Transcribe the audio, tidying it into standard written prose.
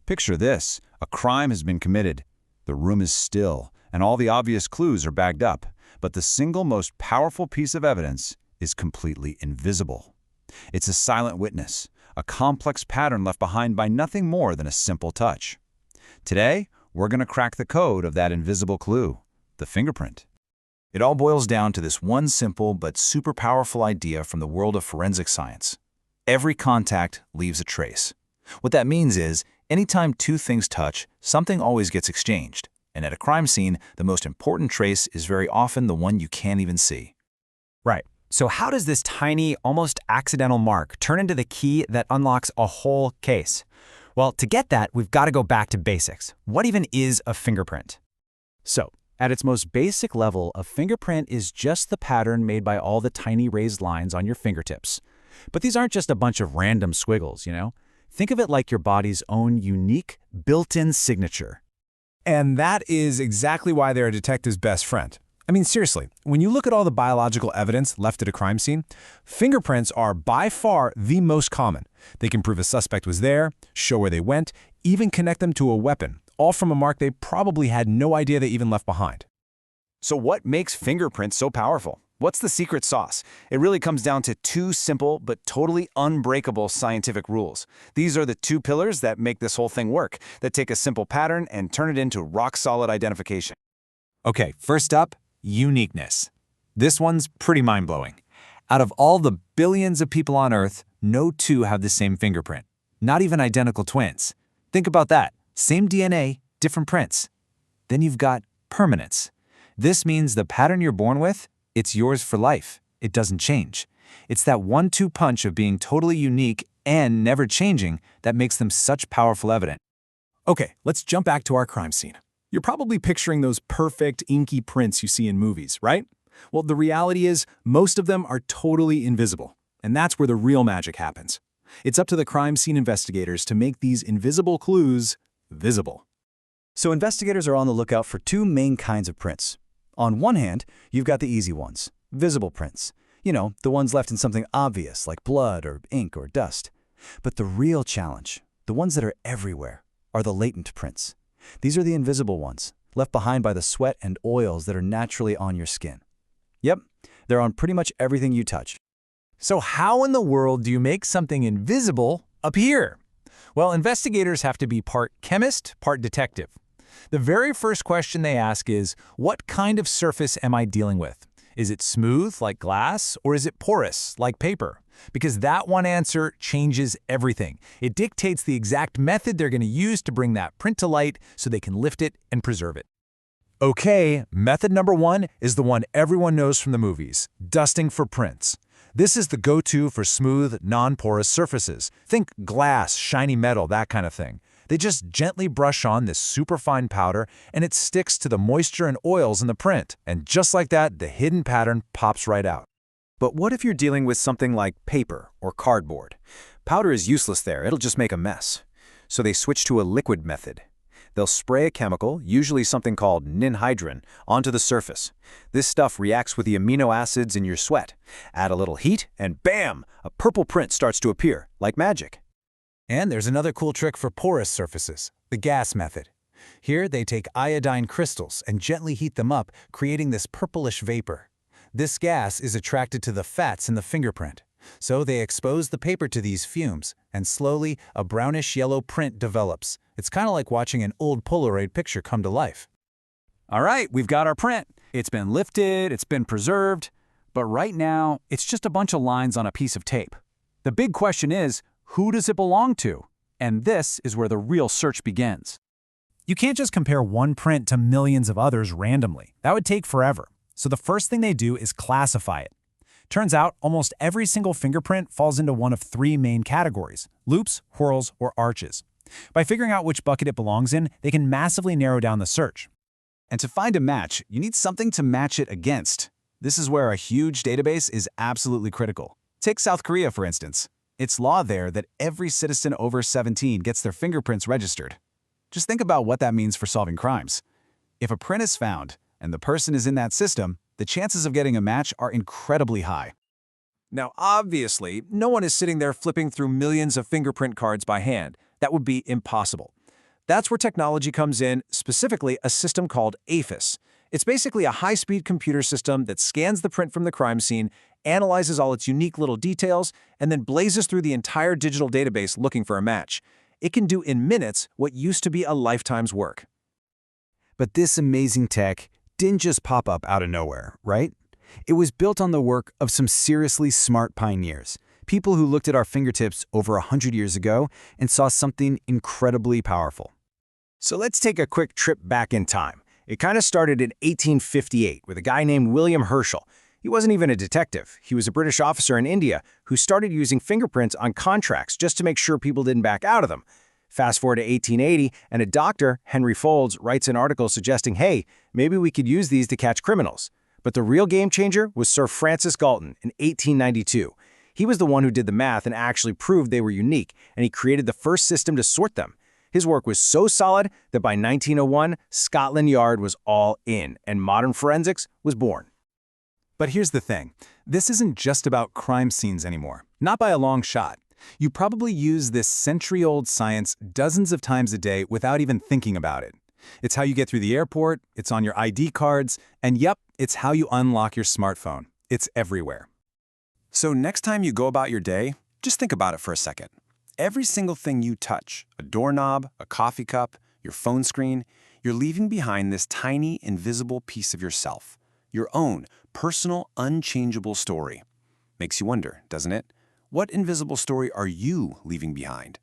Picture this. A crime has been committed. The room is still, and all the obvious clues are bagged up, but the single most powerful piece of evidence is completely invisible. It's a silent witness, a complex pattern left behind by nothing more than a simple touch. Today, we're going to crack the code of that invisible clue, the fingerprint. It all boils down to this one simple but super powerful idea from the world of forensic science. Every contact leaves a trace. What that means is, anytime two things touch, something always gets exchanged. And at a crime scene, the most important trace is very often the one you can't even see. Right. So how does this tiny, almost accidental mark turn into the key that unlocks a whole case? Well, to get that, we've got to go back to basics. What even is a fingerprint? So, at its most basic level, a fingerprint is just the pattern made by all the tiny raised lines on your fingertips. But these aren't just a bunch of random squiggles, you know? Think of it like your body's own unique, built-in signature. And that is exactly why they're a detective's best friend. I mean, seriously, when you look at all the biological evidence left at a crime scene, fingerprints are by far the most common. They can prove a suspect was there, show where they went, even connect them to a weapon, all from a mark they probably had no idea they even left behind. So what makes fingerprints so powerful? What's the secret sauce? It really comes down to two simple but totally unbreakable scientific rules. These are the two pillars that make this whole thing work, that take a simple pattern and turn it into rock-solid identification. Okay, first up, uniqueness. This one's pretty mind-blowing. Out of all the billions of people on Earth, no two have the same fingerprint. Not even identical twins. Think about that. Same DNA, different prints. Then you've got permanence. This means the pattern you're born with, it's yours for life. It doesn't change. It's that one-two punch of being totally unique and never changing that makes them such powerful evidence. Okay, let's jump back to our crime scene. You're probably picturing those perfect, inky prints you see in movies, right? Well, the reality is, most of them are totally invisible. And that's where the real magic happens. It's up to the crime scene investigators to make these invisible clues visible. So investigators are on the lookout for two main kinds of prints. On one hand, you've got the easy ones, visible prints. You know, the ones left in something obvious like blood or ink or dust. But the real challenge, the ones that are everywhere, are the latent prints. These are the invisible ones, left behind by the sweat and oils that are naturally on your skin. Yep, they're on pretty much everything you touch. So how in the world do you make something invisible appear? Well, investigators have to be part chemist, part detective. The very first question they ask is, what kind of surface am I dealing with? Is it smooth, like glass, or is it porous, like paper? Because that one answer changes everything. It dictates the exact method they're going to use to bring that print to light so they can lift it and preserve it. Okay, method number one is the one everyone knows from the movies, dusting for prints. This is the go-to for smooth, non-porous surfaces. Think glass, shiny metal, that kind of thing. They just gently brush on this superfine powder and it sticks to the moisture and oils in the print. And just like that, the hidden pattern pops right out. But what if you're dealing with something like paper or cardboard? Powder is useless there, it'll just make a mess. So they switch to a liquid method. They'll spray a chemical, usually something called ninhydrin, onto the surface. This stuff reacts with the amino acids in your sweat. Add a little heat, and bam! A purple print starts to appear, like magic. And there's another cool trick for porous surfaces, the gas method. Here, they take iodine crystals and gently heat them up, creating this purplish vapor. This gas is attracted to the fats in the fingerprint. So they expose the paper to these fumes, and slowly, a brownish-yellow print develops. It's kind of like watching an old Polaroid picture come to life. All right, we've got our print. It's been lifted, it's been preserved, but right now, it's just a bunch of lines on a piece of tape. The big question is, who does it belong to? And this is where the real search begins. You can't just compare one print to millions of others randomly. That would take forever. So the first thing they do is classify it. Turns out, almost every single fingerprint falls into one of three main categories: loops, whorls, or arches. By figuring out which bucket it belongs in, they can massively narrow down the search. And to find a match, you need something to match it against. This is where a huge database is absolutely critical. Take South Korea, for instance. It's law there that every citizen over 17 gets their fingerprints registered. Just think about what that means for solving crimes. If a print is found, and the person is in that system, the chances of getting a match are incredibly high. Now, obviously, no one is sitting there flipping through millions of fingerprint cards by hand. That would be impossible. That's where technology comes in, specifically a system called AFIS. It's basically a high-speed computer system that scans the print from the crime scene, analyzes all its unique little details, and then blazes through the entire digital database looking for a match. It can do in minutes what used to be a lifetime's work. But this amazing tech didn't just pop up out of nowhere, right? It was built on the work of some seriously smart pioneers, people who looked at our fingertips over 100 years ago and saw something incredibly powerful. So let's take a quick trip back in time. It kind of started in 1858 with a guy named William Herschel. He wasn't even a detective. He was a British officer in India who started using fingerprints on contracts just to make sure people didn't back out of them. Fast forward to 1880, and a doctor, Henry Folds, writes an article suggesting, hey, maybe we could use these to catch criminals. But the real game changer was Sir Francis Galton in 1892. He was the one who did the math and actually proved they were unique, and he created the first system to sort them. His work was so solid that by 1901, Scotland Yard was all in, and modern forensics was born. But here's the thing. This isn't just about crime scenes anymore. Not by a long shot. You probably use this century-old science dozens of times a day without even thinking about it. It's how you get through the airport, it's on your ID cards, and yep, it's how you unlock your smartphone. It's everywhere. So next time you go about your day, just think about it for a second. Every single thing you touch, a doorknob, a coffee cup, your phone screen, you're leaving behind this tiny, invisible piece of yourself. Your own, personal, unchangeable story. Makes you wonder, doesn't it? What invisible story are you leaving behind?